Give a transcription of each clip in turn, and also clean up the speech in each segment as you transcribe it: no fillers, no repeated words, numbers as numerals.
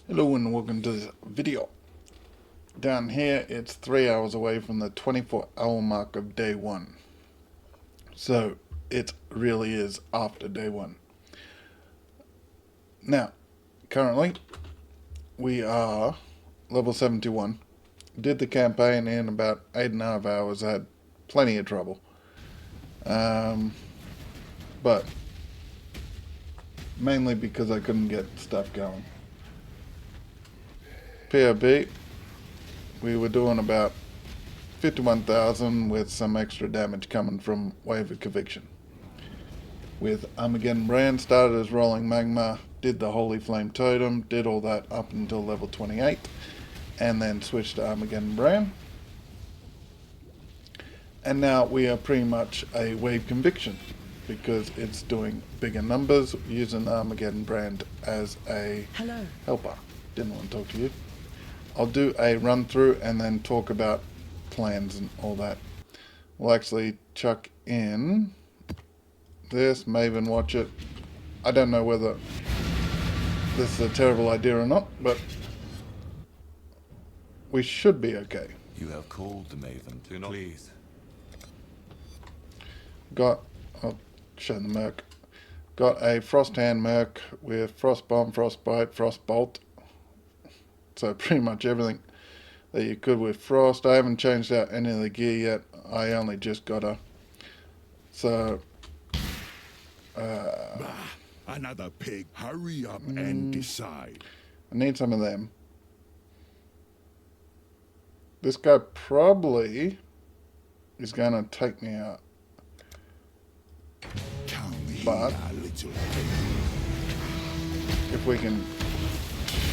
Hello and welcome to this video. Down here it's 3 hours away from the 24-hour mark of day 1. So it really is after day 1. Now, currently we are level 71. Did the campaign in about 8.5 hours. I had plenty of trouble. But mainly because I couldn't get stuff going. POE, we were doing about 51,000 with some extra damage coming from Wave of Conviction. With Armageddon Brand, started as Rolling Magma, did the Holy Flame Totem, did all that up until level 28, and then switched to Armageddon Brand. And now we are pretty much a Wave Conviction, because it's doing bigger numbers, using Armageddon Brand as a helper. Didn't want to talk to you. I'll do a run through and then talk about plans and all that. We'll actually chuck in this, Maven watch it. I don't know whether this is a terrible idea or not, but we should be okay. You have called the Maven. Do not please. I'll show the Merc. Got a Frost Hand Merc with Frost Bomb, Frostbite, Frost Bolt. So pretty much everything that you could with Frost. I haven't changed out any of the gear yet. I only just got her. So another pig. Hurry up and decide. I need some of them. This guy probably is going to take me out. But if we can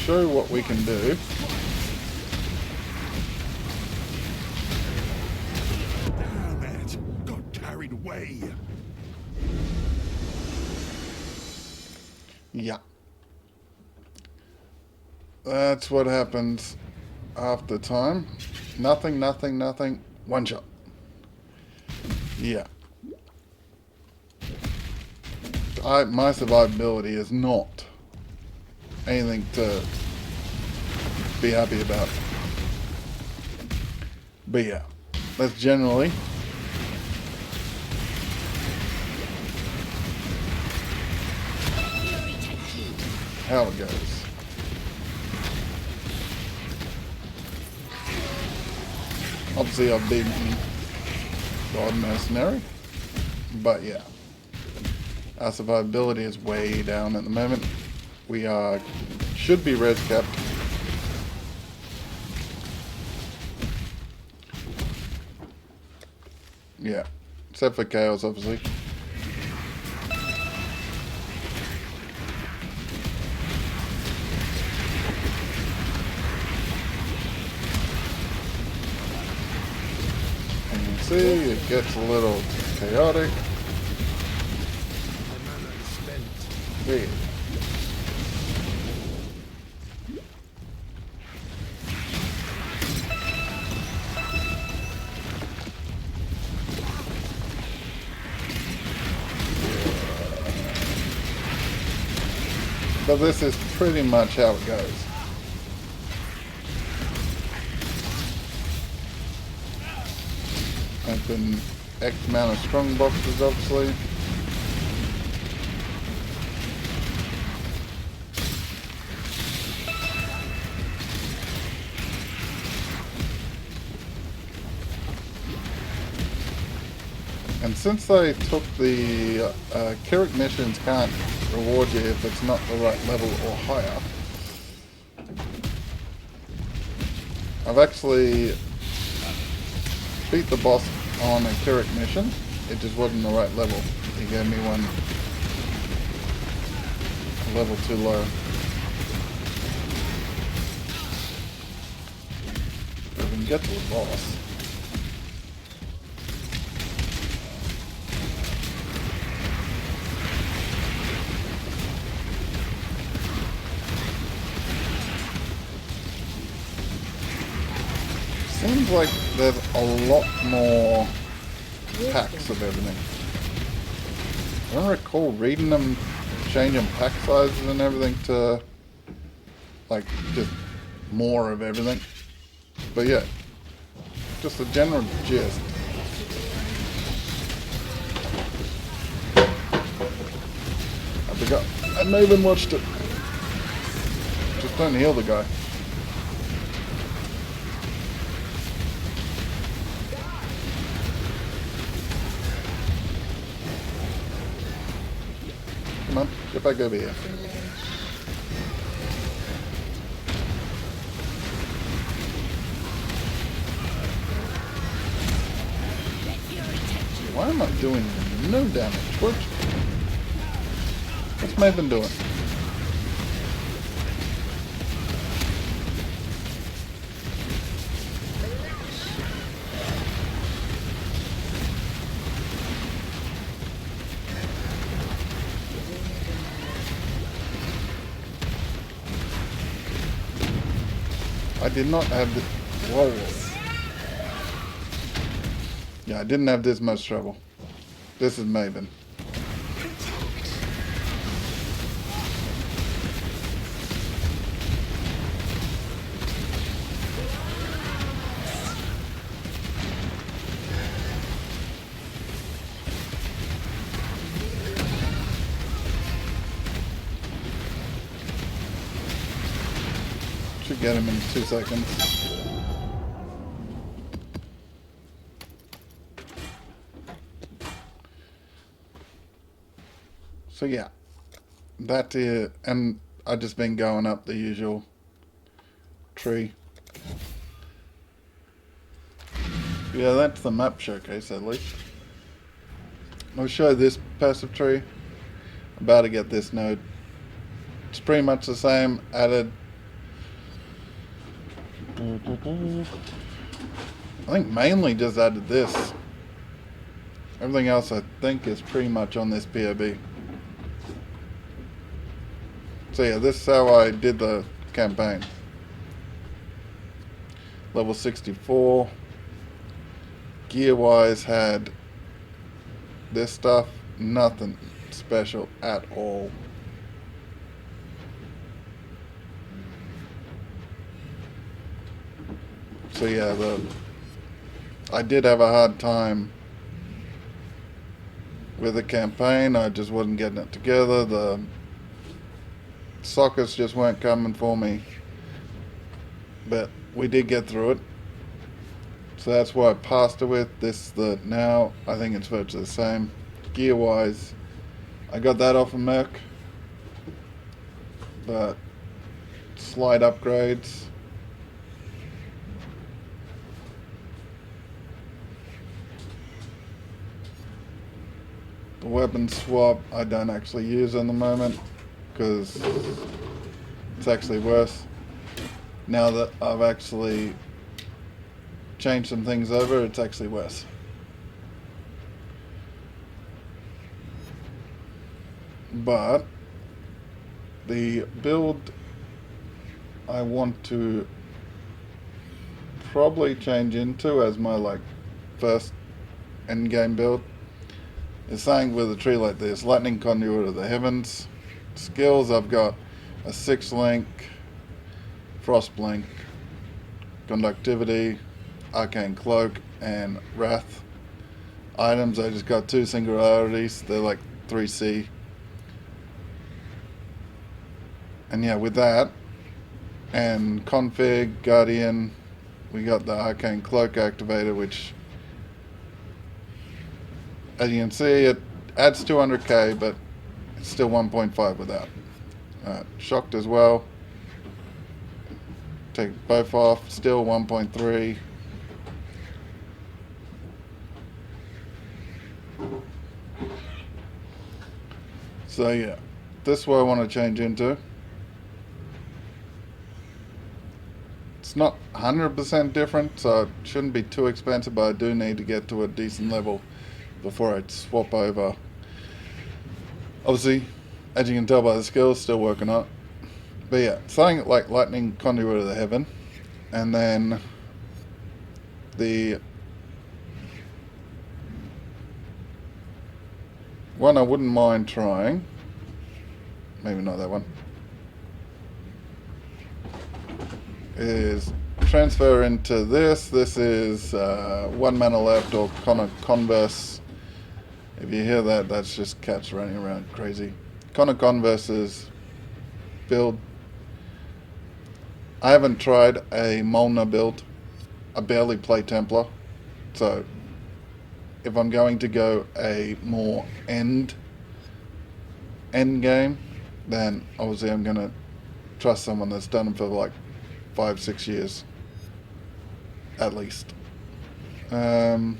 show what we can do. Damn it! Got carried away. Yeah. That's what happens after time. Nothing. One shot. Yeah. My survivability is not anything to be happy about. But yeah, that's generally how it goes. Obviously I've beaten God Mercenary, but yeah, our survivability is way down at the moment. We should be res capped. Yeah, except for Chaos, obviously. And you can see it gets a little chaotic. Weird. But this is pretty much how it goes. Open X amount of strong boxes, obviously. And since they took the Kirik missions can't reward you if it's not the right level or higher, I've actually beat the boss on a Kirik mission. It just wasn't the right level. He gave me one a level too low. But we can get to the boss. Seems like there's a lot more packs of everything. I don't recall reading them changing pack sizes and everything to like just more of everything. But yeah, just the general gist. I forgot. I Maven watched it. Just don't heal the guy. Come on, get back over here. Why am I doing no damage? What's Maven doing? I did not have this. Whoa. Yeah, I didn't have this much trouble. This is Maven. Should get him in 2 seconds. So yeah, that is, and I've just been going up the usual tree. Yeah, that's the map showcase at least. I'll show this passive tree. About to get this node. It's pretty much the same, added. I think mainly just added this. Everything else I think is pretty much on this POB. So yeah, this is how I did the campaign. Level 64. Gear wise had this stuff. Nothing special at all. So yeah, I did have a hard time with the campaign. I just wasn't getting it together. The sockets just weren't coming for me. But we did get through it. So that's why I passed it with this. Now I think it's virtually the same. Gear wise, I got that off of Merc. But slight upgrades. The weapon swap I don't actually use at the moment because it's actually worse. Now that I've actually changed some things over, it's actually worse. But the build I want to probably change into as my first end game build is something with a tree like this. Lightning Conduit of the Heavens. Skills, I've got a 6-link, Frost Blink, Conductivity, Arcane Cloak, and Wrath. Items, I just got 2 singularities. They're like 3C. And yeah, with that, and Config, Guardian, we got the Arcane Cloak activated, which, as you can see, it adds 200k, but it's still 1.5 without. Shocked as well. Take both off, still 1.3. So yeah, this is what I want to change into. It's not 100% different, so it shouldn't be too expensive, but I do need to get to a decent level before I swap over. Obviously, as you can tell by the skills, still working on it. But yeah, something like Lightning Conduit of the Heaven, and then the one I wouldn't mind trying, maybe not that one. is transfer into this. This is 1 mana left, or Converse. If you hear that, that's just cats running around crazy. Converse's build. I haven't tried a Molnar build. I barely play Templar. So if I'm going to go a more end game, then obviously I'm going to trust someone that's done it for like 5-6 years at least. Another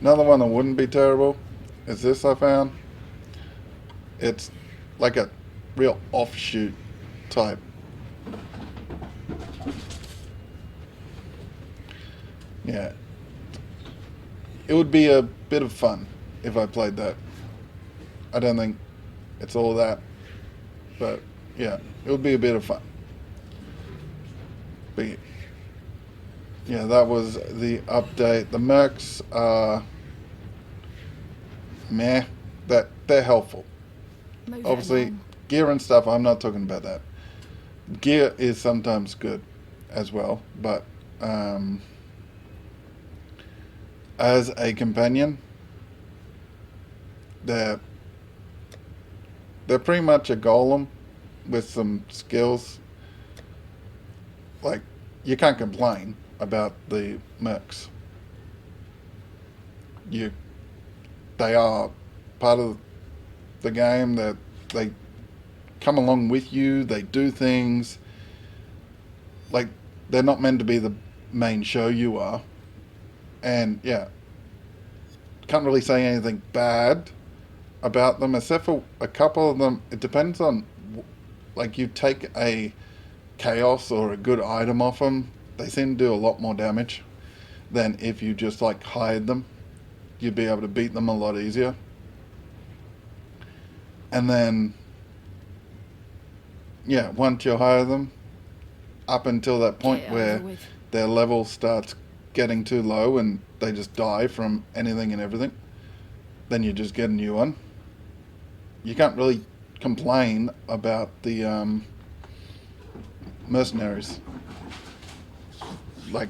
one that wouldn't be terrible is this I found. It's like a real offshoot type. Yeah. It would be a bit of fun if I played that. I don't think it's all that, but yeah, it would be a bit of fun. But yeah, that was the update. The mercs are meh. They're helpful. Obviously, gear and stuff, I'm not talking about that. Gear is sometimes good as well, but as a companion, they're pretty much a golem with some skills. Like, you can't complain about the mercs. They are part of the game, that they come along with you, they do things. Like, they're not meant to be the main show, you are. And yeah, can't really say anything bad about them, except for a couple of them. It depends on, like, you take a chaos or a good item off them, they seem to do a lot more damage than if you just like hide them. You'd be able to beat them a lot easier. And then yeah, once you hire them, up until that point where their level starts getting too low and they just die from anything and everything, then you just get a new one. You can't really complain about the mercenaries. Like,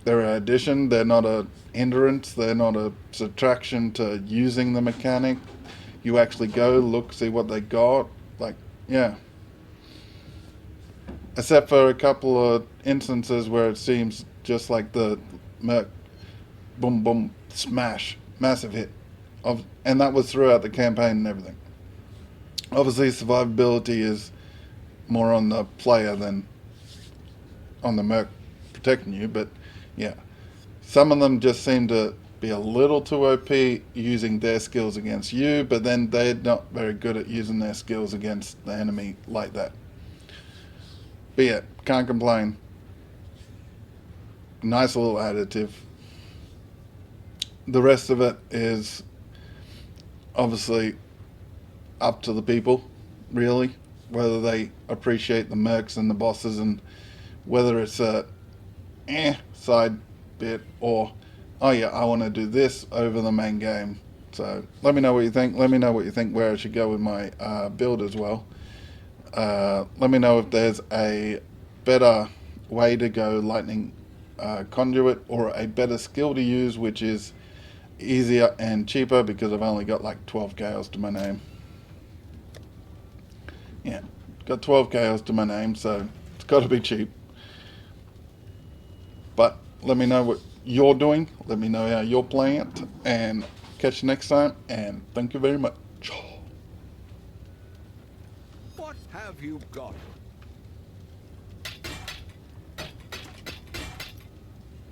they're an addition, they're not a hindrance, they're not a subtraction to using the mechanic. You actually go, look, see what they got. Like, yeah. Except for a couple of instances where it seems just like the merc, boom, boom, smash, massive hit. And that was throughout the campaign and everything. Obviously, survivability is more on the player than on the merc protecting you, but yeah. Some of them just seem to be a little too OP using their skills against you, but then they're not very good at using their skills against the enemy like that. But yeah, can't complain. Nice little additive. The rest of it is obviously up to the people, really, whether they appreciate the mercs and the bosses, and whether it's a side bit or, oh yeah, I want to do this over the main game. So let me know what you think. Let me know what you think where I should go with my build as well. Let me know if there's a better way to go lightning conduit, or a better skill to use which is easier and cheaper, because I've only got like 12 chaos to my name. Yeah, got 12 chaos to my name, so it's got to be cheap. But let me know what you're doing. Let me know how you're playing it, and catch you next time, and thank you very much. What have you got?